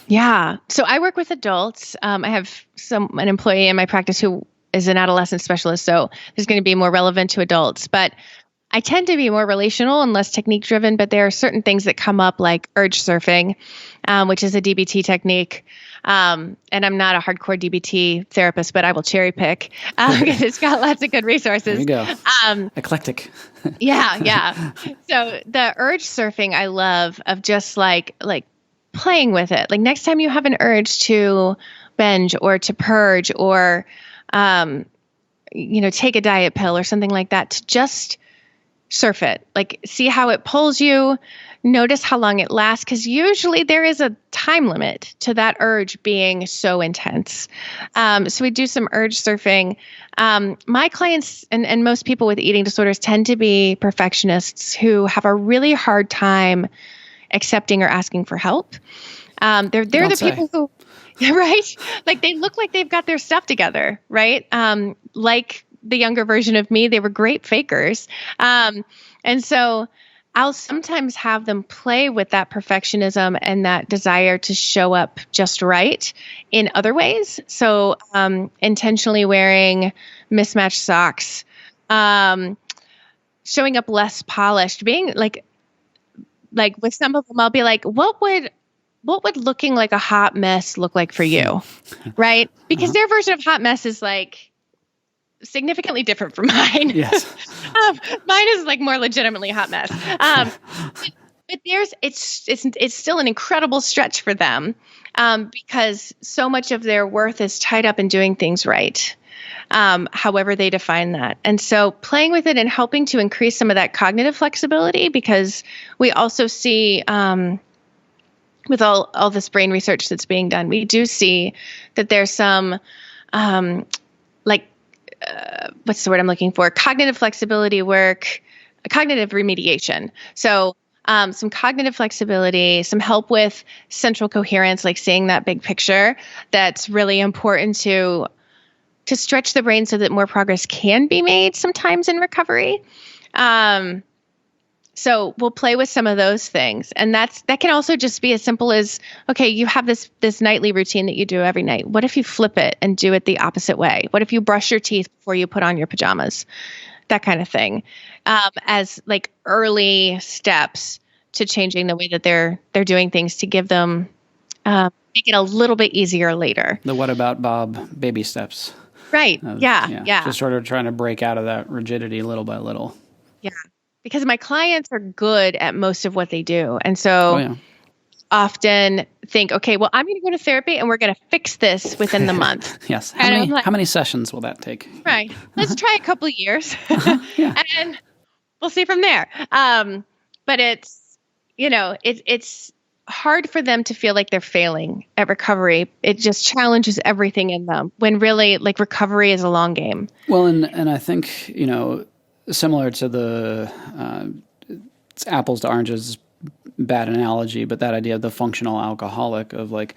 Yeah. So I work with adults. I have an employee in my practice who is an adolescent specialist, so there's going to be more relevant to adults. But I tend to be more relational and less technique driven, but there are certain things that come up, like urge surfing, which is a DBT technique. And I'm not a hardcore DBT therapist, but I will cherry pick because it's got lots of good resources. There you go. Eclectic. Yeah. So the urge surfing I love, of just like playing with it. Like, next time you have an urge to binge or to purge or, take a diet pill or something like that, to just surf it. Like, see how it pulls you. Notice how long it lasts, because usually there is a time limit to that urge being so intense. So we do some urge surfing. My clients and most people with eating disorders tend to be perfectionists who have a really hard time accepting or asking for help. They're the people who, right? Like, they look like they've got their stuff together, right? Like the younger version of me, they were great fakers. And so I'll sometimes have them play with that perfectionism and that desire to show up just right in other ways. So intentionally wearing mismatched socks, showing up less polished, being like with some of them, I'll be like, what would looking like a hot mess look like for you? Right? Because their version of hot mess is like significantly different from mine. Yes. Mine is like more legitimately hot mess. But it's still an incredible stretch for them, because so much of their worth is tied up in doing things right, however they define that. And so playing with it and helping to increase some of that cognitive flexibility, because we also see, with all this brain research that's being done, we do see that there's some, what's the word I'm looking for? Cognitive flexibility work, cognitive remediation. So some cognitive flexibility, some help with central coherence, like seeing that big picture, that's really important to stretch the brain so that more progress can be made sometimes in recovery. So we'll play with some of those things. And that can also just be as simple as, okay, you have this nightly routine that you do every night. What if you flip it and do it the opposite way? What if you brush your teeth before you put on your pajamas? That kind of thing. As like early steps to changing the way that they're doing things, to give them, make it a little bit easier later. The what about Bob baby steps. Right. Yeah. Just sort of trying to break out of that rigidity little by little. Yeah. Because my clients are good at most of what they do. And so often think, okay, well, I'm going to go to therapy and we're going to fix this within the month. Yes. How many sessions will that take? Right. Let's try a couple of years and we'll see from there. But it's hard for them to feel like they're failing at recovery. It just challenges everything in them, when really, like, recovery is a long game. Well, and I think, similar to the it's apples to oranges, bad analogy, but that idea of the functional alcoholic, of like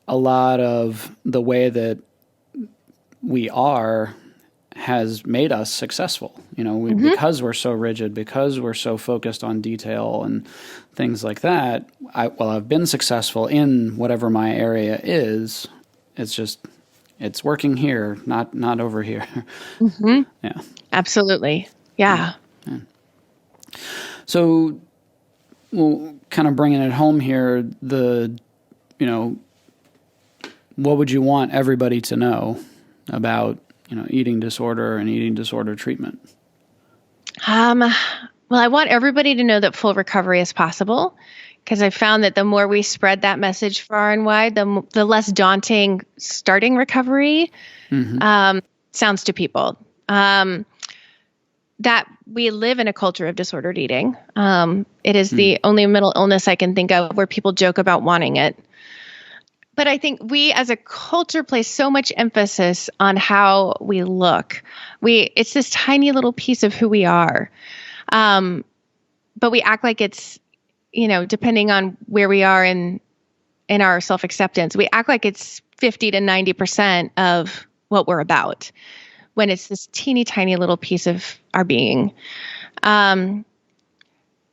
a lot of the way that we are has made us successful. Because we're so rigid, because we're so focused on detail and things like that. I've been successful in whatever my area is. It's working here, not over here. Mm-hmm. Yeah, absolutely. Yeah. So, well, kind of bringing it home here, what would you want everybody to know about, eating disorder and eating disorder treatment? Well, I want everybody to know that full recovery is possible, because I found that the more we spread that message far and wide, the less daunting starting recovery sounds to people. That we live in a culture of disordered eating. It is the only mental illness I can think of where people joke about wanting it. But I think we as a culture place so much emphasis on how we look. It's this tiny little piece of who we are. But we act like it's, depending on where we are in our self-acceptance, we act like it's 50 to 90% of what we're about, when it's this teeny tiny little piece of our being. And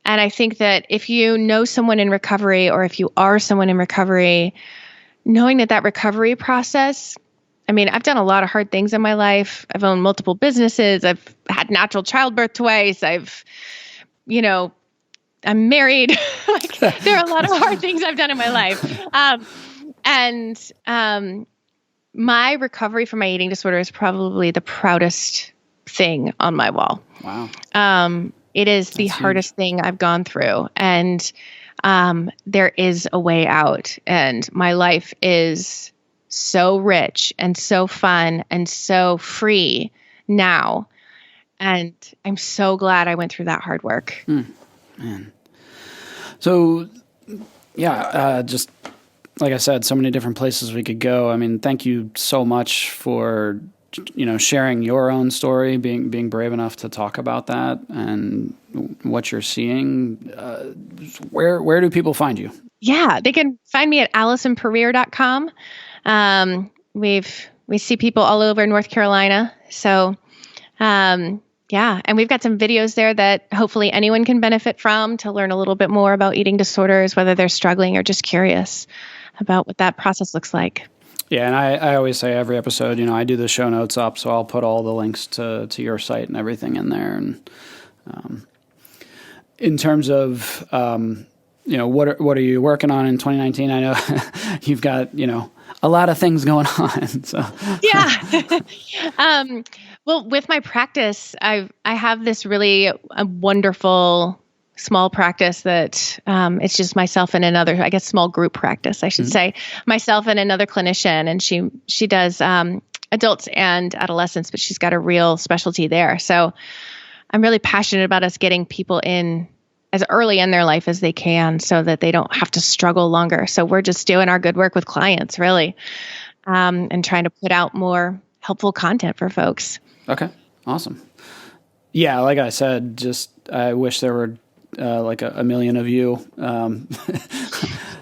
I think that if you know someone in recovery, or if you are someone in recovery, knowing that recovery process, I've done a lot of hard things in my life. I've owned multiple businesses. I've had natural childbirth twice. I'm married. There are a lot of hard things I've done in my life. My recovery from my eating disorder is probably the proudest thing on my wall. Wow. It is the hardest thing I've gone through. And there is a way out. And my life is so rich and so fun and so free now. And I'm so glad I went through that hard work. Man. So, just like I said, so many different places we could go. Thank you so much for, sharing your own story, being brave enough to talk about that and what you're seeing. Where do people find you? Yeah, they can find me at AllisonPuryear.com. We see people all over North Carolina. So, and we've got some videos there that hopefully anyone can benefit from to learn a little bit more about eating disorders, whether they're struggling or just curious about what that process looks like. Yeah, and I always say every episode, I do the show notes up, so I'll put all the links to your site and everything in there. And in terms of, what are you working on in 2019? I know you've got, a lot of things going on. So yeah. Well, with my practice, I have this really wonderful small practice that it's just myself and another, I guess, small group practice, I should say, myself and another clinician. And she does adults and adolescents, but she's got a real specialty there. So I'm really passionate about us getting people in as early in their life as they can so that they don't have to struggle longer. So we're just doing our good work with clients, really, and trying to put out more helpful content for folks. Okay. Awesome. Yeah. Like I said, I wish there were like a million of you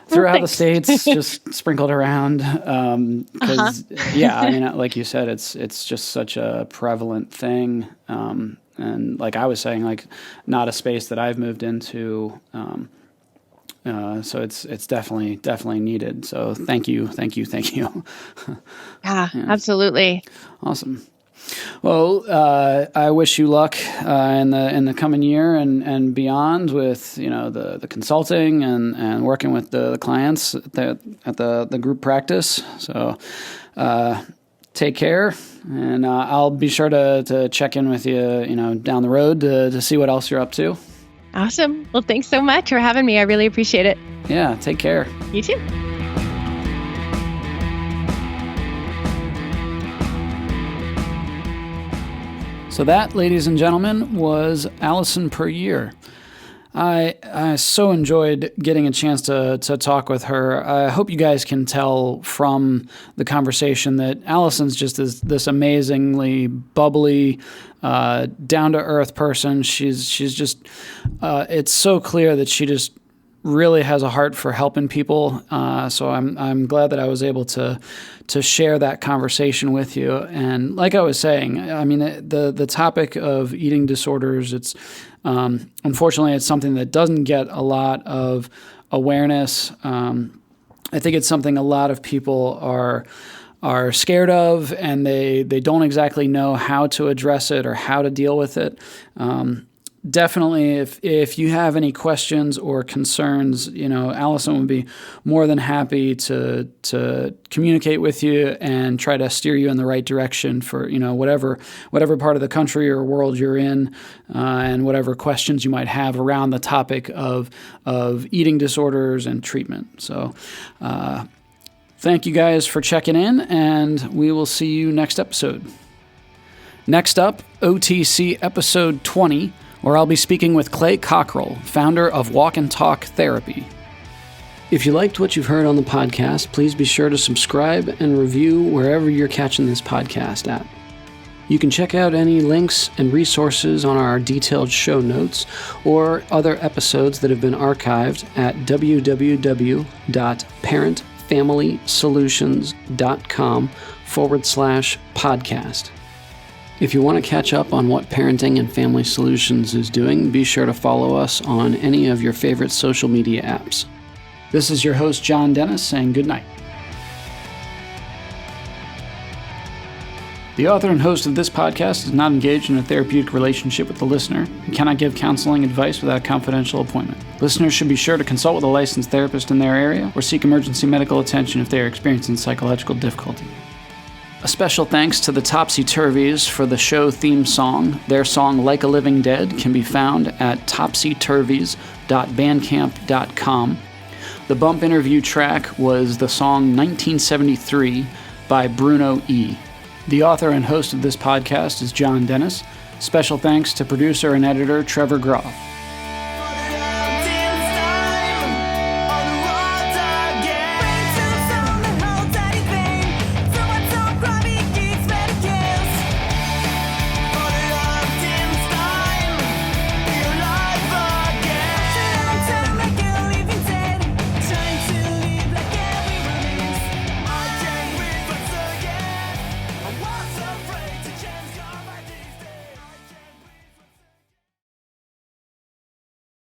throughout the states, just sprinkled around. Because like you said, it's just such a prevalent thing. And like I was saying, like not a space that I've moved into. So it's definitely needed. So thank you. Yeah, absolutely. Awesome. Well, I wish you luck in the coming year and beyond with the consulting and working with the clients at the group practice. So take care, and I'll be sure to check in with you down the road to see what else you're up to. Awesome. Well, thanks so much for having me. I really appreciate it. Yeah. Take care. You too. So that, ladies and gentlemen, was Allison Puryear. I so enjoyed getting a chance to talk with her. I hope you guys can tell from the conversation that Allison's just this amazingly bubbly, down-to-earth person. She's just, it's so clear that she just really has a heart for helping people. So I'm glad that I was able to share that conversation with you. And like I was saying, I mean, the topic of eating disorders, it's unfortunately it's something that doesn't get a lot of awareness. I think it's something a lot of people are scared of, and they don't exactly know how to address it or how to deal with it. Definitely, if you have any questions or concerns, Allison would be more than happy to communicate with you and try to steer you in the right direction for whatever part of the country or world you're in, and whatever questions you might have around the topic of eating disorders and treatment. So, thank you guys for checking in, and we will see you next episode. Next up, OTC episode 20. Where I'll be speaking with Clay Cockrell, founder of Walk and Talk Therapy. If you liked what you've heard on the podcast, please be sure to subscribe and review wherever you're catching this podcast at. You can check out any links and resources on our detailed show notes or other episodes that have been archived at www.parentfamilysolutions.com/podcast. If you want to catch up on what Parenting and Family Solutions is doing, be sure to follow us on any of your favorite social media apps. This is your host, John Dennis, saying good night. The author and host of this podcast is not engaged in a therapeutic relationship with the listener and cannot give counseling advice without a confidential appointment. Listeners should be sure to consult with a licensed therapist in their area or seek emergency medical attention if they are experiencing psychological difficulty. A special thanks to the Topsy Turvies for the show theme song. Their song, Like a Living Dead, can be found at topsyturvies.bandcamp.com. The bump interview track was the song 1973 by Bruno E. The author and host of this podcast is John Dennis. Special thanks to producer and editor Trevor Groff.